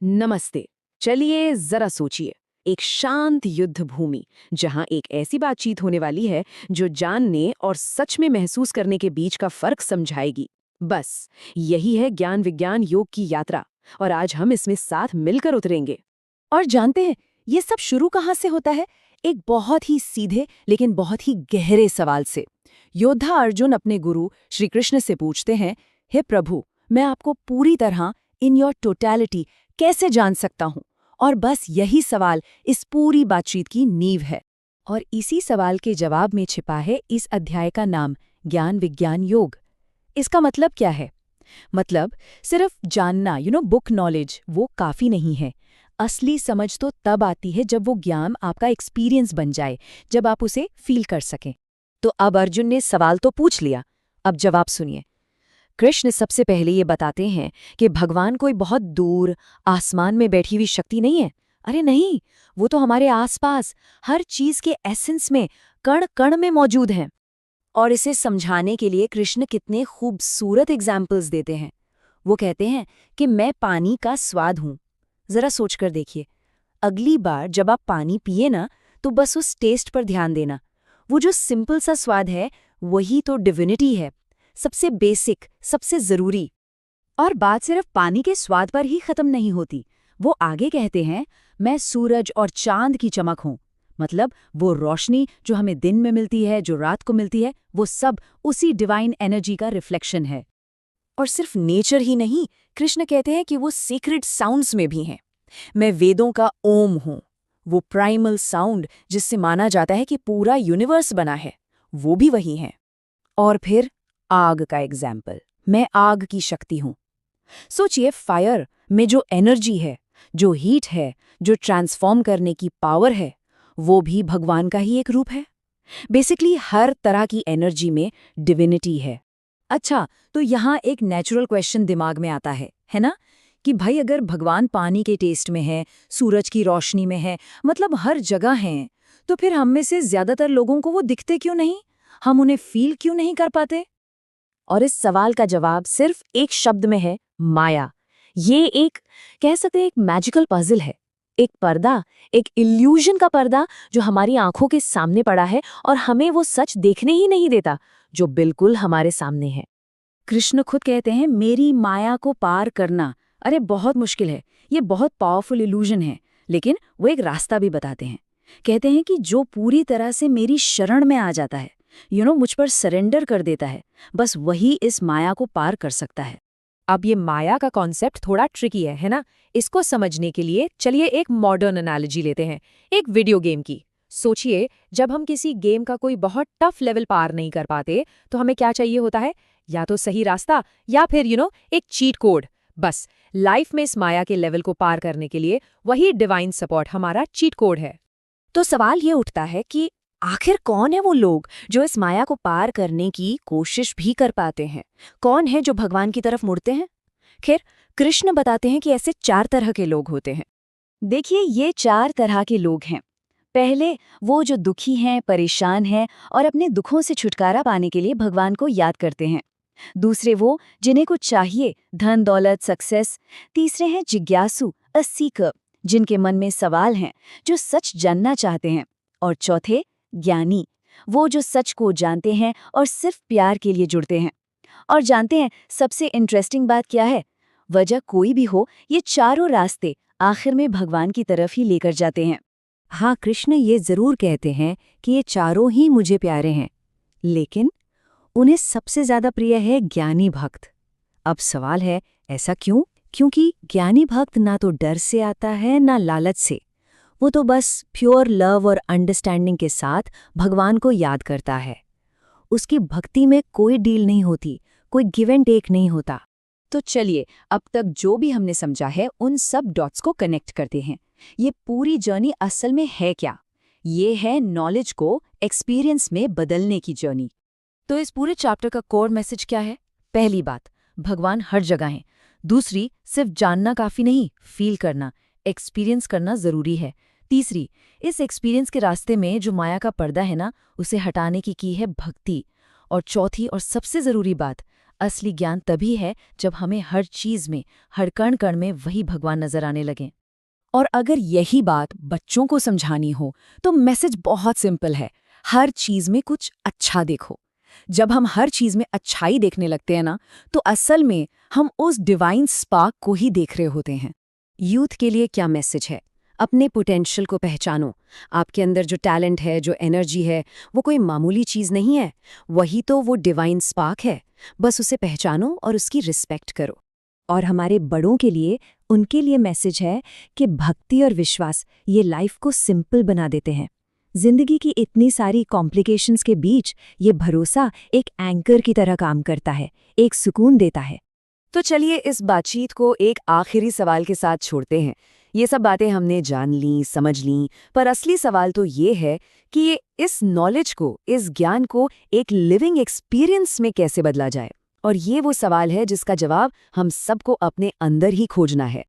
नमस्ते। चलिए जरा सोचिए, एक शांत युद्ध भूमि जहां एक ऐसी बातचीत होने वाली है जो जानने और सच में महसूस करने के बीच का फर्क समझाएगी। बस यही है ज्ञान विज्ञान योग की यात्रा, और आज हम इसमें साथ मिलकर उतरेंगे। और जानते हैं ये सब शुरू कहाँ से होता है? एक बहुत ही सीधे लेकिन बहुत ही गहरे सवाल से। योद्धा अर्जुन अपने गुरु श्री कृष्ण से पूछते हैं, हे प्रभु, मैं आपको पूरी तरह इन योर टोटलिटी कैसे जान सकता हूँ? और बस यही सवाल इस पूरी बातचीत की नींव है। और इसी सवाल के जवाब में छिपा है इस अध्याय का नाम, ज्ञान विज्ञान योग। इसका मतलब क्या है? मतलब सिर्फ जानना, बुक नॉलेज, वो काफी नहीं है। असली समझ तो तब आती है जब वो ज्ञान आपका एक्सपीरियंस बन जाए, जब आप उसे फील कर सकें। तो अब अर्जुन ने सवाल तो पूछ लिया, अब जवाब सुनिए। कृष्ण सबसे पहले ये बताते हैं कि भगवान कोई बहुत दूर आसमान में बैठी हुई शक्ति नहीं है। अरे नहीं, वो तो हमारे आसपास हर चीज के एसेंस में, कण कण में मौजूद हैं। और इसे समझाने के लिए कृष्ण कितने खूबसूरत एग्जाम्पल्स देते हैं। वो कहते हैं कि मैं पानी का स्वाद हूं। जरा सोचकर देखिए, अगली बार जब आप पानी पिए ना, तो बस उस टेस्ट पर ध्यान देना। वो जो सिंपल सा स्वाद है, वही तो डिविनिटी है, सबसे बेसिक, सबसे जरूरी। और बात सिर्फ पानी के स्वाद पर ही खत्म नहीं होती। वो आगे कहते हैं, मैं सूरज और चांद की चमक हूं। मतलब वो रोशनी जो हमें दिन में मिलती है, जो रात को मिलती है, वो सब उसी डिवाइन एनर्जी का रिफ्लेक्शन है। और सिर्फ नेचर ही नहीं, कृष्ण कहते हैं कि वो सीक्रेट साउंड्स में भी हैं। मैं वेदों का ओम हूं, वो प्राइमल साउंड जिससे माना जाता है कि पूरा यूनिवर्स बना है, वो भी वही है। और फिर आग का एग्जाम्पल, मैं आग की शक्ति हूं। सोचिए, फायर में जो एनर्जी है, जो हीट है, जो ट्रांसफॉर्म करने की पावर है, वो भी भगवान का ही एक रूप है। बेसिकली हर तरह की एनर्जी में डिविनिटी है। अच्छा, तो यहाँ एक नेचुरल क्वेश्चन दिमाग में आता है ना? कि भाई अगर भगवान पानी के टेस्ट में है, सूरज की रोशनी में है, मतलब हर जगह हैं, तो फिर हम में से ज्यादातर लोगों को वो दिखते क्यों नहीं? हम उन्हें फील क्यों नहीं कर पाते? और इस सवाल का जवाब सिर्फ एक शब्द में है, माया। ये एक, कह सकते हैं, एक मैजिकल पजल है। एक पर्दा, एक इल्यूजन का पर्दा जो हमारी आंखों के सामने पड़ा है और हमें वो सच देखने ही नहीं देता जो बिल्कुल हमारे सामने है। कृष्ण खुद कहते हैं, मेरी माया को पार करना, अरे बहुत मुश्किल है, ये बहुत पावरफुल इल्यूजन है। लेकिन वो एक रास्ता भी बताते हैं। कहते हैं कि जो पूरी तरह से मेरी शरण में आ जाता है, मुझ पर सरेंडर कर देता है, बस वही इस माया को पार कर सकता है। अब ये माया का कॉन्सेप्ट थोड़ा ट्रिकी है ना? इसको समझने के लिए चलिए एक मॉडर्न एनालॉजी लेते हैं, एक वीडियो गेम की। सोचिए, जब हम किसी गेम का कोई बहुत टफ लेवल पार नहीं कर पाते, तो हमें क्या चाहिए होता है? या तो सही रास्ता, या फिर एक चीट कोड। बस लाइफ में इस माया के लेवल को पार करने के लिए वही डिवाइन सपोर्ट हमारा चीट कोड है। तो सवाल ये उठता है कि आखिर कौन है वो लोग जो इस माया को पार करने की कोशिश भी कर पाते हैं? कौन है जो भगवान की तरफ मुड़ते हैं? खैर, कृष्ण बताते हैं कि ऐसे 4 तरह के लोग होते हैं। देखिए, ये 4 तरह के लोग हैं। पहले, वो जो दुखी हैं, परेशान हैं और अपने दुखों से छुटकारा पाने के लिए भगवान को याद करते हैं। दूसरे, वो जिन्हें कुछ चाहिए, धन दौलत सक्सेस। तीसरे हैं जिज्ञासु, अ सीकर, जिनके मन में सवाल हैं, जो सच जानना चाहते हैं। और चौथे, ज्ञानी, वो जो सच को जानते हैं और सिर्फ प्यार के लिए जुड़ते हैं। और जानते हैं सबसे इंटरेस्टिंग बात क्या है? वजह कोई भी हो, ये चारों रास्ते आखिर में भगवान की तरफ ही लेकर जाते हैं। हाँ, कृष्ण ये जरूर कहते हैं कि ये चारों ही मुझे प्यारे हैं, लेकिन उन्हें सबसे ज्यादा प्रिय है ज्ञानी भक्त। अब सवाल है, ऐसा क्यों? क्योंकि ज्ञानी भक्त ना तो डर से आता है, ना लालच से। वो तो बस प्योर लव और अंडरस्टैंडिंग के साथ भगवान को याद करता है। उसकी भक्ति में कोई डील नहीं होती, कोई गिव एंड टेक नहीं होता। तो चलिए, अब तक जो भी हमने समझा है, उन सब डॉट्स को कनेक्ट करते हैं। ये पूरी जर्नी असल में है क्या? ये है नॉलेज को एक्सपीरियंस में बदलने की जर्नी। तो इस पूरे चैप्टर का कोर मैसेज क्या है? पहली बात, भगवान हर जगह हैं। दूसरी, सिर्फ जानना काफी नहीं, फील करना, एक्सपीरियंस करना जरूरी है। तीसरी, इस एक्सपीरियंस के रास्ते में जो माया का पर्दा है ना, उसे हटाने की है भक्ति। और चौथी और सबसे जरूरी बात, असली ज्ञान तभी है जब हमें हर चीज में, हर कण कण में वही भगवान नजर आने लगे। और अगर यही बात बच्चों को समझानी हो तो मैसेज बहुत सिंपल है, हर चीज में कुछ अच्छा देखो। जब हम हर चीज में अच्छाई देखने लगते हैं ना, तो असल में हम उस डिवाइन स्पार्क को ही देख रहे होते हैं। यूथ के लिए क्या मैसेज है? अपने पोटेंशियल को पहचानो। आपके अंदर जो टैलेंट है, जो एनर्जी है, वो कोई मामूली चीज नहीं है, वही तो वो डिवाइन स्पार्क है। बस उसे पहचानो और उसकी रिस्पेक्ट करो। और हमारे बड़ों के लिए, उनके लिए मैसेज है कि भक्ति और विश्वास ये लाइफ को सिंपल बना देते हैं। जिंदगी की इतनी सारी कॉम्प्लिकेशंस के बीच ये भरोसा एक एंकर की तरह काम करता है, एक सुकून देता है। तो चलिए इस बातचीत को एक आखिरी सवाल के साथ छोड़ते हैं। ये सब बातें हमने जान ली, समझ ली, पर असली सवाल तो ये है कि ये इस नॉलेज को, इस ज्ञान को एक लिविंग एक्सपीरियंस में कैसे बदला जाए। और ये वो सवाल है जिसका जवाब हम सबको अपने अंदर ही खोजना है।